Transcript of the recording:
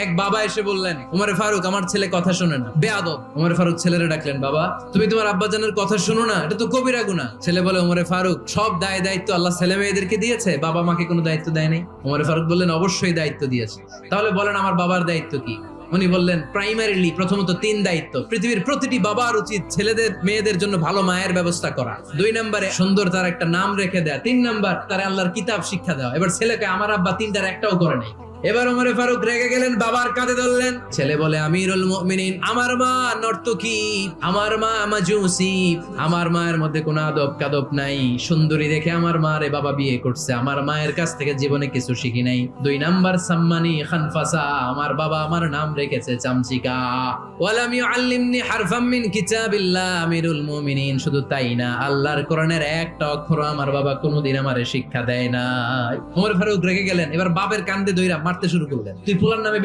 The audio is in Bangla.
এক বাবা এসে বললেন, ওমরে ফারুক আমার ছেলে কথা শোনে না, বেয়াদব। ওমরে ফারুক ছেলেরে ডাকলেন, বাবা তুমি তোমার আব্বাজানের কথা শোনো না, এটা তো কবিরা গুনাহ। ছেলে বলে, ওমরে ফারুক সব দায়িত্ব আল্লাহ ছেলে মেয়েদেরকে দিয়েছে, বাবা মাকে কোনো দায়িত্ব দেয় নাই। ওমরে ফারুক বললেন, অবশ্যই দায়িত্ব দিয়েছে। তাহলে বলেন আমার বাবার দায়িত্ব কি? উনি বললেন, প্রাইমারিলি প্রথমত 3 দায়িত্ব। পৃথিবীর প্রতিটি বাবার উচিত ছেলেদের মেয়েদের জন্য ভালো মায়ের ব্যবস্থা করা। 2 নম্বরে সুন্দর তার একটা নাম রেখে দেয়া। 3 নাম্বার তার আল্লাহর কিতাব শিক্ষা দেওয়া। এবার ছেলেকে আমার আব্বা 3টার একটাও করে নাই। এবার ওমরে ফারুক রেগে গেলেন, বাবার কাঁধে ধরলেন। ছেলে বলে, আমিরুল মুমিনিন, আমার মা নর্তকী, আমার মা মাজুসি, আমার মায়ের মধ্যে কোনো আদব কাদব নাই, সুন্দরী দেখে আমার মারে বাবা বিয়ে করছে, আমার মায়ের কাছ থেকে জীবনে কিছু শিখি নাই। 2 নাম্বার সাম্মানি খানফাসা, আমার বাবা আমার নাম রেখেছে চামচিকা। ওয়ালাম ইউআল্লিমনি হারফাম মিন কিতাবিল্লাহ, আমিরুল মুমিনিন শুধু তাই না, আল্লাহর কোরআনের একটা অক্ষর আমার বাবা কোনোদিন আমারে শিক্ষা দেয় না। ওমর ফারুক রেগে গেলেন, এবার বাপের কান্দে ধইরা মারতে শুরু করলেন। তুই ফুলার নামে